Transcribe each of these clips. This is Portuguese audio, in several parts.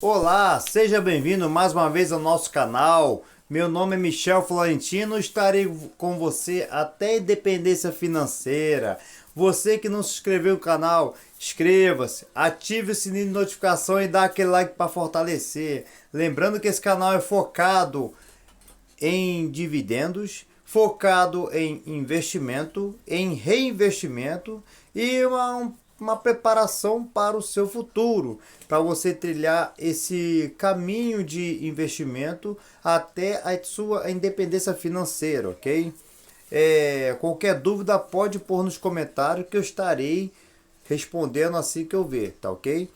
Olá, seja bem-vindo mais uma vez ao nosso canal. Meu nome é Michel Florentino, estarei com você até a independência financeira. Você que não se inscreveu no canal, inscreva-se, ative o sininho de notificação e dá aquele like para fortalecer. Lembrando que esse canal é focado em dividendos, focado em investimento, em reinvestimento e uma preparação para o seu futuro, para você trilhar esse caminho de investimento até a sua independência financeira, ok? Qualquer dúvida pode pôr nos comentários que eu estarei respondendo assim que eu ver, tá ok?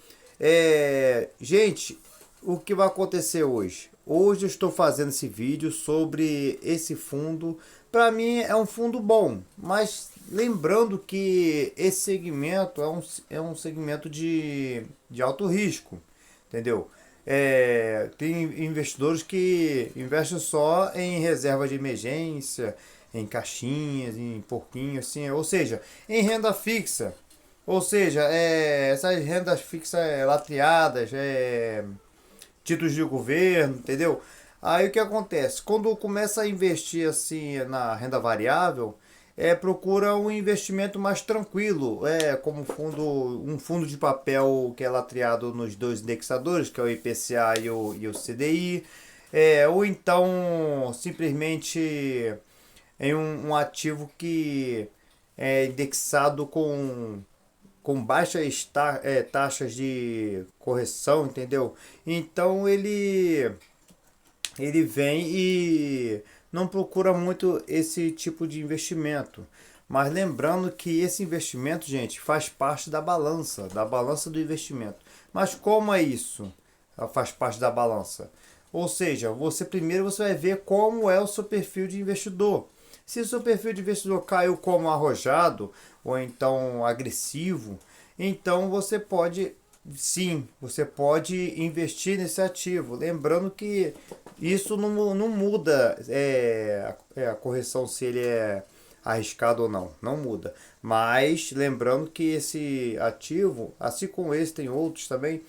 Gente, o que vai acontecer hoje? Hoje eu estou fazendo esse vídeo sobre esse fundo. Para mim é um fundo bom, mas lembrando que esse segmento é um segmento de alto risco, entendeu? Tem investidores que investem só em reserva de emergência, em caixinhas, em porquinho, assim, ou seja, em renda fixa. Ou seja, essas rendas fixas lateadas, títulos de governo, entendeu? Aí o que acontece? Quando começa a investir assim na renda variável, procura um investimento mais tranquilo, como um fundo de papel que é lastreado nos dois indexadores, que é o IPCA e o CDI, ou então simplesmente em um ativo que é indexado com baixas taxas de correção, entendeu? Então ele vem e não procura muito esse tipo de investimento. Mas lembrando que esse investimento, gente, faz parte da balança do investimento. Mas como é isso? Faz parte da balança. Ou seja, primeiro você vai ver como é o seu perfil de investidor. Se o seu perfil de investidor caiu como arrojado ou então agressivo, então você pode investir nesse ativo. Lembrando que isso não muda a correção se ele é arriscado ou não. Não muda. Mas lembrando que esse ativo, assim como esse, tem outros também,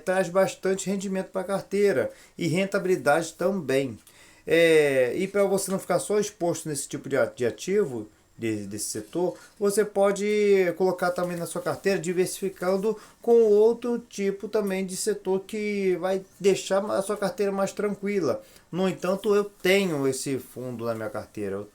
traz bastante rendimento para a carteira e rentabilidade também. E para você não ficar só exposto nesse tipo de ativo, desse setor, você pode colocar também na sua carteira, diversificando com outro tipo também de setor que vai deixar a sua carteira mais tranquila. No entanto, eu tenho esse fundo na minha carteira, eu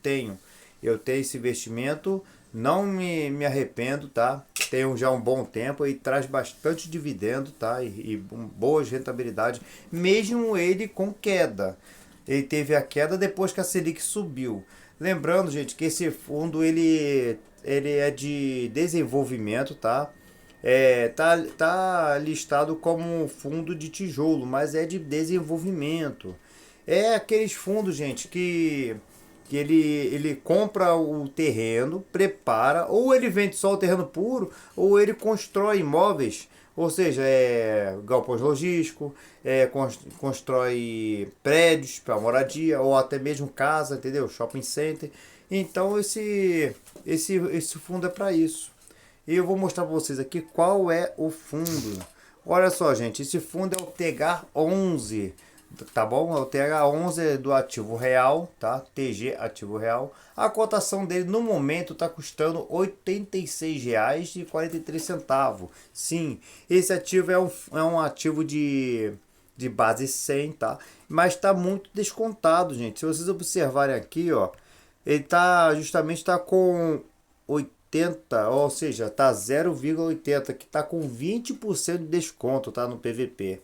tenho esse investimento, não me arrependo, tá? Tenho já um bom tempo e traz bastante dividendo, tá? E boas rentabilidades, mesmo ele com queda. Ele teve a queda depois que a Selic subiu. Lembrando, gente, que esse fundo ele é de desenvolvimento, tá? Tá listado como um fundo de tijolo, mas é de desenvolvimento. É aqueles fundos, gente, que ele compra o terreno, prepara, ou ele vende só o terreno puro, ou ele constrói imóveis, ou seja, galpões logísticos, constrói prédios para moradia, ou até mesmo casa, entendeu? Shopping center. Então esse fundo é para isso. E eu vou mostrar para vocês aqui qual é o fundo. Olha só, gente, esse fundo é o Tegar 11, tá bom? O TH11 é do ativo real, tá? TG ativo real. A cotação dele no momento está custando R$ 86,43. Sim, esse ativo é um ativo de base 100, tá? Mas está muito descontado, gente. Se vocês observarem aqui, ó, ele tá com 80, ou seja, tá 0,80, que tá com 20% de desconto, tá, no PVP.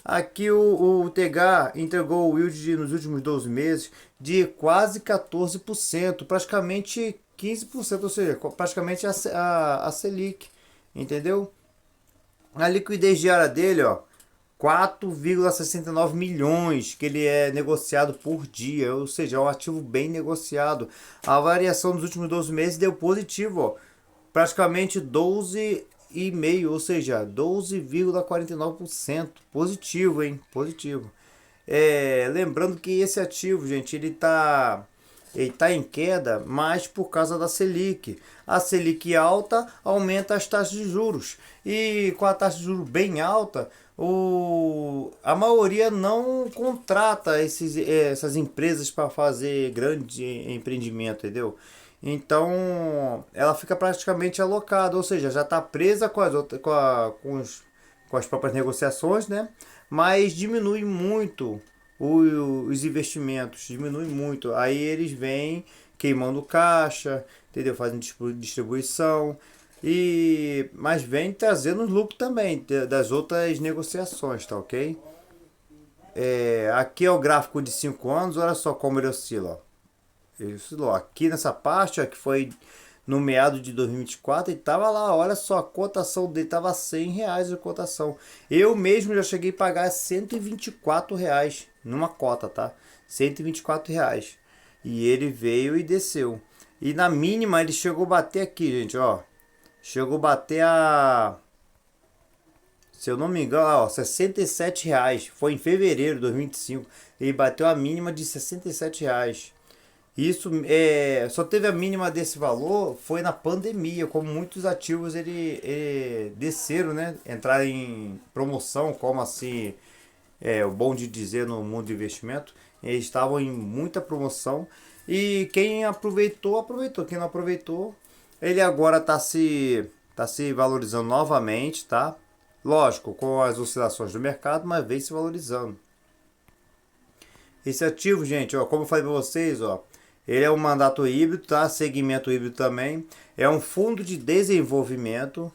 Aqui o TH entregou o yield nos últimos 12 meses de quase 14%, praticamente 15%, ou seja, praticamente a Selic, entendeu? A liquidez diária dele, ó, 4,69 milhões que ele é negociado por dia, ou seja, é um ativo bem negociado. A variação dos últimos 12 meses deu positivo, ó, praticamente 12,5, ou seja, 12,49% positivo, hein? Positivo. Lembrando que esse ativo, gente, ele tá em queda, mas por causa da Selic. A Selic alta aumenta as taxas de juros. E com a taxa de juros bem alta, a maioria não contrata essas empresas para fazer grande empreendimento, entendeu? Então, ela fica praticamente alocada, ou seja, já está presa com as outras, com as próprias negociações, né? Mas diminui muito os investimentos, diminui muito. Aí eles vêm queimando caixa, entendeu? Fazem distribuição. Mas vem trazendo lucro também das outras negociações, tá ok? Aqui é o gráfico de 5 anos, olha só como ele oscila. Ele oscilou aqui nessa parte, ó, que foi no meado de 2024 e tava lá, olha só, a cotação dele tava R$ 100 a cotação. Eu mesmo já cheguei a pagar R$ 124 numa cota, tá? R$ 124. E ele veio e desceu. E na mínima ele chegou a bater aqui, gente, ó. Chegou a bater se eu não me engano, ó, R$ 67. Foi em fevereiro de 2025. Ele bateu a mínima de R$ 67. Isso só teve a mínima desse valor foi na pandemia, como muitos ativos ele desceram, né? Entraram em promoção, como assim o bom de dizer no mundo de investimento, eles estavam em muita promoção e quem aproveitou, aproveitou. Quem não aproveitou, ele agora tá se valorizando novamente, tá? Lógico, com as oscilações do mercado, mas vem se valorizando. Esse ativo, gente, ó, como eu falei para vocês, ó, ele é um mandato híbrido, tá? Segmento híbrido também. É um fundo de desenvolvimento.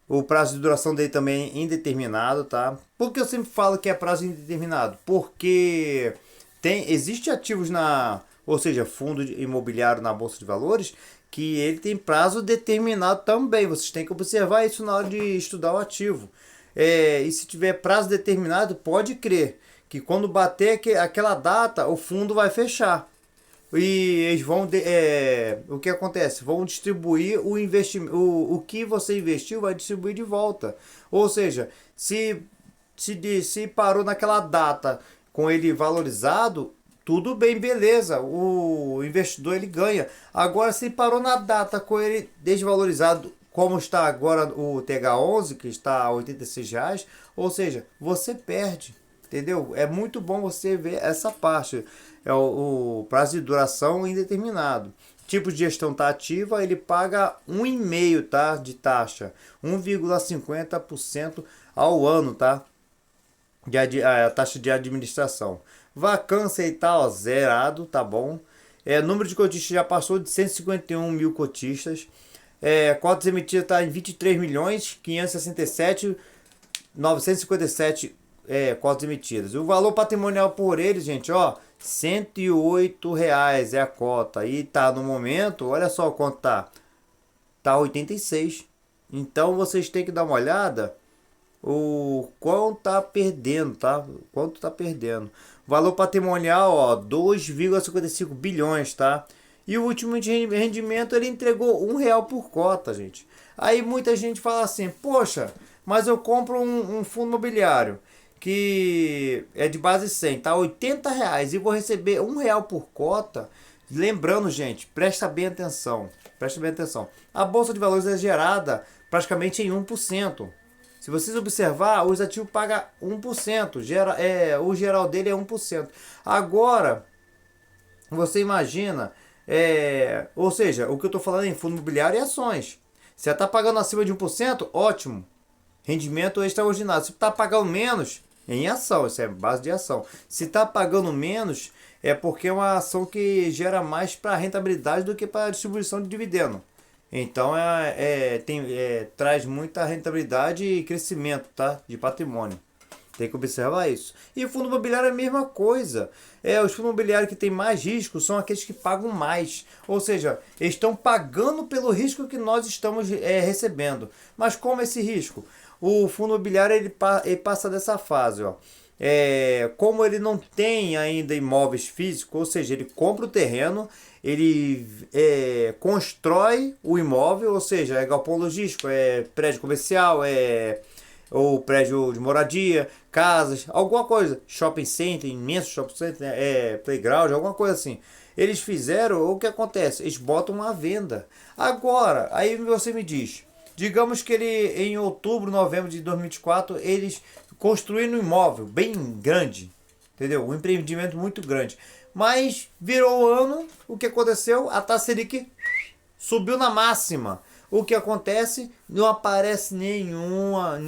O prazo de duração dele também é indeterminado, tá? Por que eu sempre falo que é prazo indeterminado? Porque existe ativos ou seja, fundo imobiliário na Bolsa de Valores, que ele tem prazo determinado também. Vocês têm que observar isso na hora de estudar o ativo. E se tiver prazo determinado, pode crer que quando bater aquela data, o fundo vai fechar. E eles vão. O que acontece? Vão distribuir o investimento. O que você investiu vai distribuir de volta. Ou seja, se parou naquela data com ele valorizado, tudo bem, beleza. O investidor ele ganha. Agora, se parou na data com ele desvalorizado, como está agora o TH11, que está a R$ 86, ou seja, você perde. Entendeu? É muito bom você ver essa parte. É o prazo de duração indeterminado. Tipo de gestão tá ativa, ele paga 1,5, tá, de taxa, 1,50% ao ano, tá? A taxa de administração. Vacância e tal, zerado, tá bom? Número de cotistas já passou de 151 mil cotistas. Cotas emitidas está em 23 milhões 567 957 cotas emitidas. O valor patrimonial por ele, gente, ó, R$ 108 é a cota. E tá no momento, olha só quanto tá. Tá 86. Então vocês têm que dar uma olhada o quanto tá perdendo, tá? Quanto tá perdendo. Valor patrimonial, ó, 2,55 bilhões, tá? E o último rendimento ele entregou R$ 1 por cota, gente. Aí muita gente fala assim, poxa, mas eu compro um fundo imobiliário que é de base 100, tá? R$ 80 e vou receber R$ 1 por cota. Lembrando, gente, presta bem atenção. Presta bem atenção. A Bolsa de Valores é gerada praticamente em 1%. Se vocês observar, os ativos pagam 1%. O geral dele é 1%. Agora, você imagina, ou seja, o que eu estou falando em fundo imobiliário e ações. Se está pagando acima de 1%, ótimo. Rendimento extraordinário. Se está pagando menos, em ação, isso é base de ação. Se está pagando menos, é porque é uma ação que gera mais para rentabilidade do que para distribuição de dividendo. Então traz muita rentabilidade e crescimento, tá? De patrimônio. Tem que observar isso. E o fundo imobiliário é a mesma coisa. Os fundos imobiliários que têm mais risco são aqueles que pagam mais. Ou seja, eles estão pagando pelo risco que nós estamos recebendo. Mas como esse risco? O fundo imobiliário ele passa dessa fase, ó. Como ele não tem ainda imóveis físicos, ou seja, ele compra o terreno, ele constrói o imóvel, ou seja, é galpão logístico, é prédio comercial, ou prédio de moradia, casas, alguma coisa, shopping center, imenso shopping center, playground, alguma coisa assim. Eles fizeram, o que acontece? Eles botam à venda. Agora, aí você me diz, digamos que ele em outubro, novembro de 2024, eles construindo um imóvel bem grande, entendeu? Um empreendimento muito grande. Mas virou o ano, o que aconteceu? A taxa Selic subiu na máxima. O que acontece? Não aparece nenhuma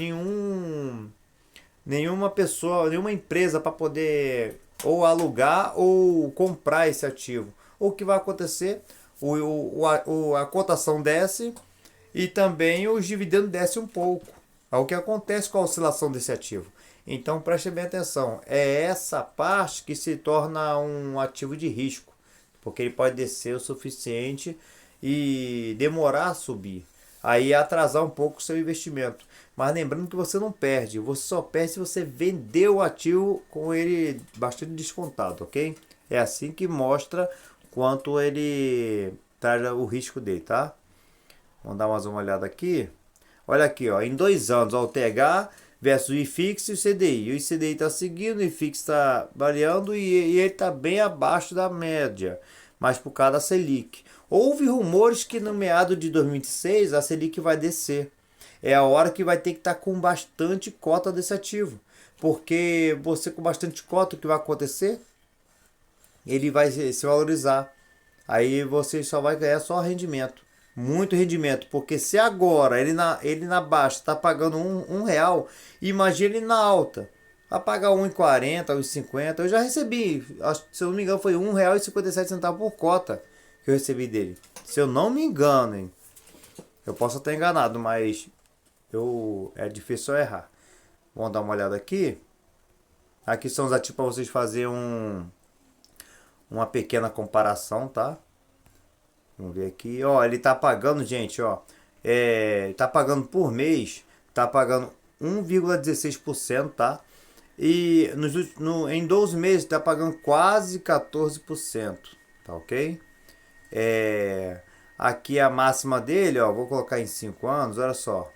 pessoa, nenhuma empresa para poder ou alugar ou comprar esse ativo. O que vai acontecer? A cotação desce e também os dividendos descem um pouco. É o que acontece com a oscilação desse ativo. Então preste bem atenção. É essa parte que se torna um ativo de risco, porque ele pode descer o suficiente e demorar a subir. Aí atrasar um pouco o seu investimento. Mas lembrando que você não perde, você só perde se você vender o ativo com ele bastante descontado, ok? É assim que mostra quanto ele tá o risco dele, tá? Vamos dar mais uma olhada aqui. Olha aqui, ó, em 2 anos, ó, o TH versus o IFIX e o CDI. O CDI está seguindo, o IFIX está variando e ele está bem abaixo da média, mas por causa da Selic. Houve rumores que no meado de 2026 a Selic vai descer. É a hora que vai ter que estar com bastante cota desse ativo. Porque você com bastante cota, o que vai acontecer? Ele vai se valorizar. Aí você só vai ganhar só rendimento. Muito rendimento. Porque se agora ele na baixa está pagando um real, imagine ele na alta. Vai pagar 1,40, 1,50. Eu já recebi, se eu não me engano, foi R$ 1,57 por cota que eu recebi dele. Se eu não me engano, hein? Eu posso estar enganado, mas é difícil eu errar. Vamos dar uma olhada aqui. Aqui são os ativos para vocês fazerem uma pequena comparação, tá? Vamos ver aqui. Ó, ele tá pagando, gente, ó. Tá pagando por mês. Tá pagando 1,16%, tá? E em 12 meses tá pagando quase 14%. Tá ok? Aqui a máxima dele, ó. Vou colocar em 5 anos. Olha só.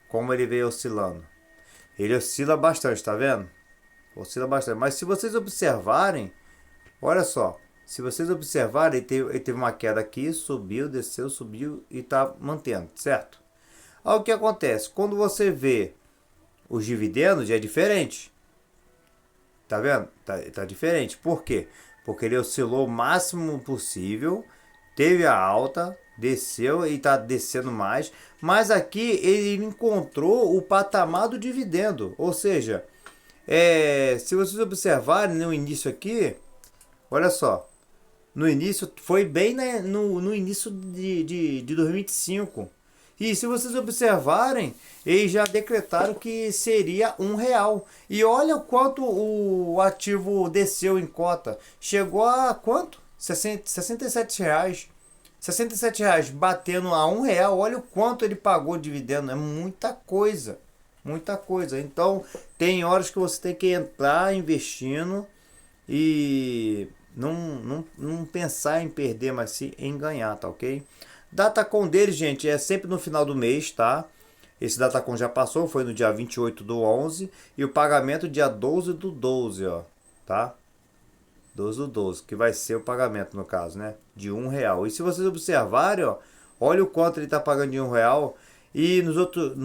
Como ele veio oscilando. Ele oscila bastante, tá vendo? Oscila bastante. Mas se vocês observarem, olha só. Se vocês observarem, ele teve uma queda aqui, subiu, desceu, subiu e tá mantendo, certo? Aí o que acontece? Quando você vê os dividendos, é diferente. Tá vendo? Tá diferente. Por quê? Porque ele oscilou o máximo possível, teve a alta, desceu e tá descendo mais. Mas aqui ele encontrou o patamar do dividendo. Ou seja, se vocês observarem no início aqui, olha só. No início, foi bem no início de 2025. E se vocês observarem, eles já decretaram que seria R$ 1. E olha o quanto o ativo desceu em cota. Chegou a quanto? R$ 67. R$ 67 batendo a R$ 1. Olha o quanto ele pagou de dividendo. É muita coisa. Muita coisa. Então, tem horas que você tem que entrar investindo e não pensar em perder, mas sim em ganhar, tá ok? Datacom dele, gente, é sempre no final do mês, tá? Esse Datacom já passou, foi no dia 28/11 e o pagamento dia 12/12, ó, tá? 12/12, que vai ser o pagamento no caso, né? De R$ 1. E se vocês observarem, ó, olha o quanto ele tá pagando de R$ 1 e nos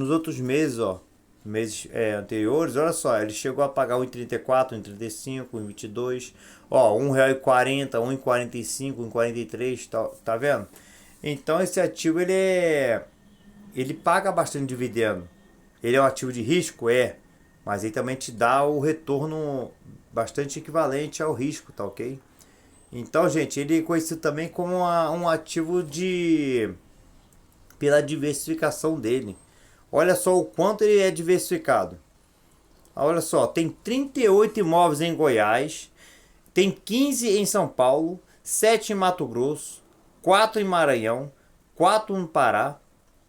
outros meses, ó, meses anteriores, olha só, ele chegou a pagar 1,34, 1,35, 1,22, ó, R$ 1,40, 1,45, 1,43, tá vendo? Então esse ativo ele paga bastante dividendo. Ele é um ativo de risco, mas ele também te dá o retorno bastante equivalente ao risco, tá ok? Então, gente, ele é conhecido também como um ativo pela diversificação dele. Olha só o quanto ele é diversificado. Olha só, tem 38 imóveis em Goiás, tem 15 em São Paulo, 7 em Mato Grosso, 4 em Maranhão, 4 no Pará,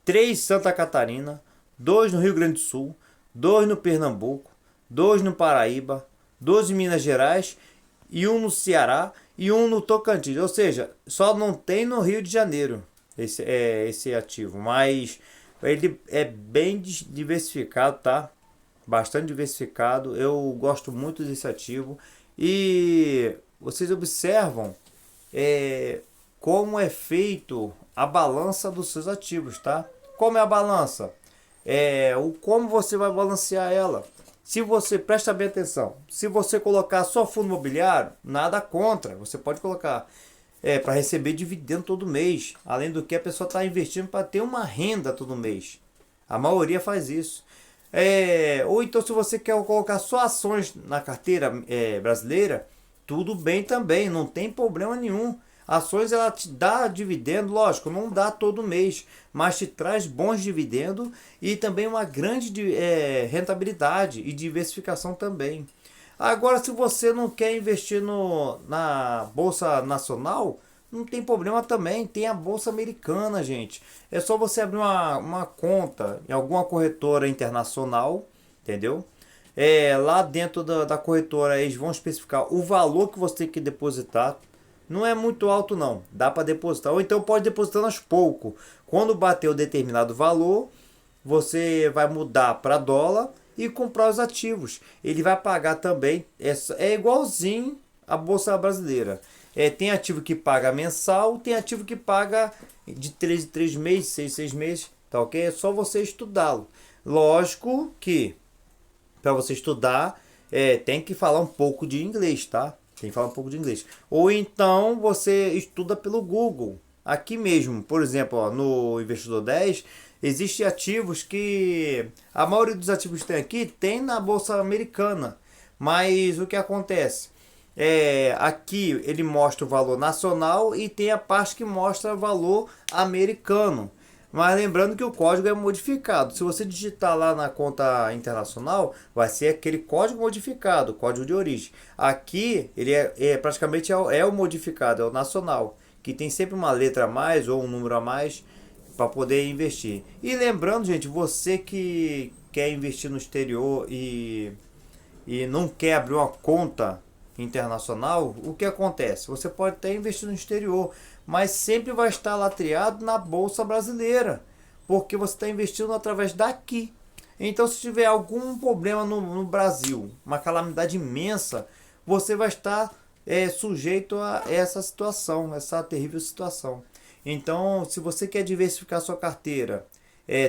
3 em Santa Catarina, 2 no Rio Grande do Sul, 2 no Pernambuco, 2 no Paraíba, 2 em Minas Gerais e 1 no Ceará e 1 no Tocantins. Ou seja, só não tem no Rio de Janeiro esse ativo, mas ele é bem diversificado, tá? Bastante diversificado. Eu gosto muito desse ativo. E vocês observam como é feito a balança dos seus ativos, tá? Como é a balança? Como você vai balancear ela? Se você, presta bem atenção, se você colocar só fundo imobiliário, nada contra, você pode colocar para receber dividendo todo mês. Além do que, a pessoa está investindo para ter uma renda todo mês. A maioria faz isso. Ou então, se você quer colocar só ações na carteira brasileira, tudo bem também, não tem problema nenhum. Ações ela te dá dividendo, lógico, não dá todo mês, mas te traz bons dividendos e também uma grande rentabilidade e diversificação também. Agora, se você não quer investir na Bolsa Nacional, não tem problema também. Tem a Bolsa Americana, gente. É só você abrir uma conta em alguma corretora internacional, entendeu? Lá dentro da corretora eles vão especificar o valor que você tem que depositar. Não é muito alto não, dá para depositar. Ou então pode depositar aos poucos. Quando bater o determinado valor, você vai mudar para dólar e comprar os ativos. Ele vai pagar também, é igualzinho a Bolsa Brasileira. Tem ativo que paga mensal, tem ativo que paga de 3 em 3 meses, 6 em 6 meses, tá ok? É só você estudá-lo. Lógico que para você estudar, tem que falar um pouco de inglês, tá? Tem que falar um pouco de inglês. Ou então você estuda pelo Google. Aqui mesmo, por exemplo, ó, no Investidor 10, existem ativos que... A maioria dos ativos que tem aqui tem na Bolsa Americana. Mas o que acontece? Aqui ele mostra o valor nacional e tem a parte que mostra o valor americano. Mas lembrando que o código é modificado. Se você digitar lá na conta internacional, vai ser aquele código modificado, código de origem. Aqui, ele praticamente o modificado, é o nacional, que tem sempre uma letra a mais ou um número a mais para poder investir. E lembrando, gente, você que quer investir no exterior e não quer abrir uma conta internacional, o que acontece? Você pode até investir no exterior, mas sempre vai estar lastreado na Bolsa Brasileira, porque você está investindo através daqui. Então, se tiver algum problema no Brasil, uma calamidade imensa, você vai estar sujeito a essa situação, essa terrível situação. Então, se você quer diversificar sua carteira,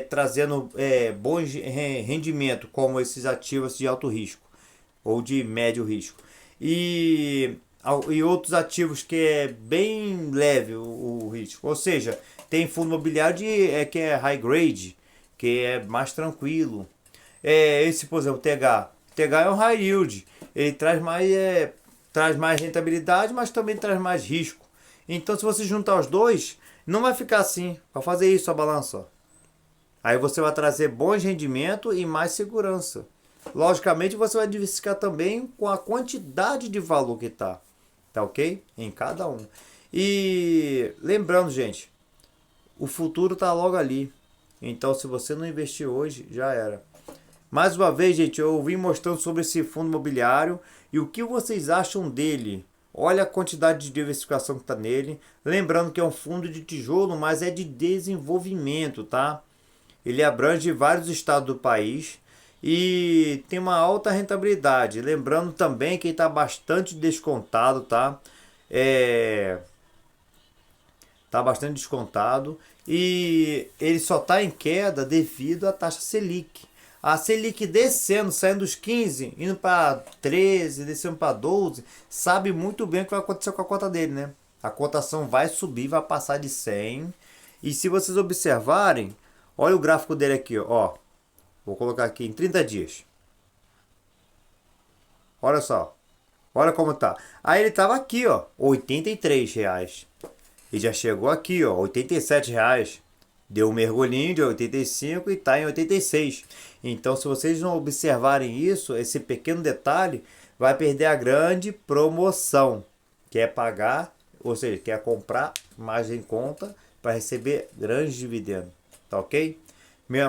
trazendo bons rendimento, como esses ativos de alto risco ou de médio risco, e outros ativos que é bem leve o risco. Ou seja, tem fundo imobiliário que é high grade, que é mais tranquilo. Esse, por exemplo, TH é um high yield. Ele traz mais rentabilidade, mas também traz mais risco. Então, se você juntar os dois, não vai ficar assim. Vai fazer isso a balança. Ó. Aí você vai trazer bons rendimentos e mais segurança. Logicamente, você vai diversificar também com a quantidade de valor que tá ok? Em cada um. E lembrando, gente, o futuro tá logo ali. Então, se você não investir hoje, já era. Mais uma vez, gente, eu vim mostrando sobre esse fundo imobiliário e o que vocês acham dele. Olha a quantidade de diversificação que tá nele. Lembrando que é um fundo de tijolo, mas é de desenvolvimento, tá? Ele abrange vários estados do país e tem uma alta rentabilidade. Lembrando também que ele está bastante descontado, tá? Tá bastante descontado e ele só está em queda devido à taxa Selic. A Selic descendo, saindo dos 15, indo para 13, descendo para 12, sabe muito bem o que vai acontecer com a cota dele, né? A cotação vai subir, vai passar de 100. E se vocês observarem, olha o gráfico dele aqui, ó. Vou colocar aqui em 30 dias. Olha só. Olha como tá. Aí ele tava aqui, ó, R$ 83. E já chegou aqui, ó, R$ 87. Deu um mergulhinho de 85 e tá em 86. Então, se vocês não observarem isso, esse pequeno detalhe, vai perder a grande promoção. Quer pagar, ou seja, quer comprar mais em conta para receber grandes dividendos. Tá ok?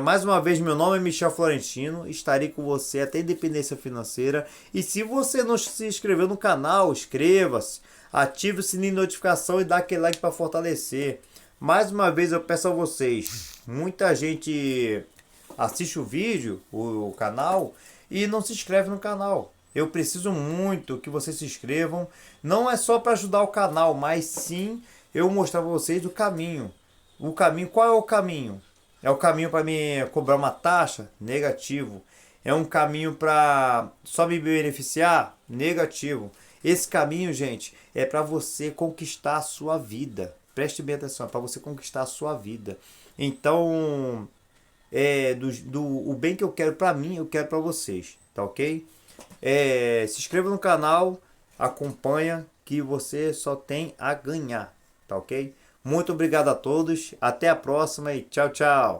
Mais uma vez, meu nome é Michel Florentino, estarei com você até Independência Financeira. E se você não se inscreveu no canal, inscreva-se, ative o sininho de notificação e dá aquele like para fortalecer. Mais uma vez eu peço a vocês, muita gente assiste o vídeo, o canal, e não se inscreve no canal. Eu preciso muito que vocês se inscrevam, não é só para ajudar o canal, mas sim eu mostrar para vocês o caminho. Qual é o caminho? É o caminho para me cobrar uma taxa? Negativo. É um caminho para só me beneficiar? Negativo. Esse caminho, gente, é para você conquistar a sua vida. Preste bem atenção, é para você conquistar a sua vida. Então, o bem que eu quero para mim, eu quero para vocês, tá ok? Se inscreva no canal, acompanha que você só tem a ganhar, tá ok? Muito obrigado a todos, até a próxima e tchau, tchau!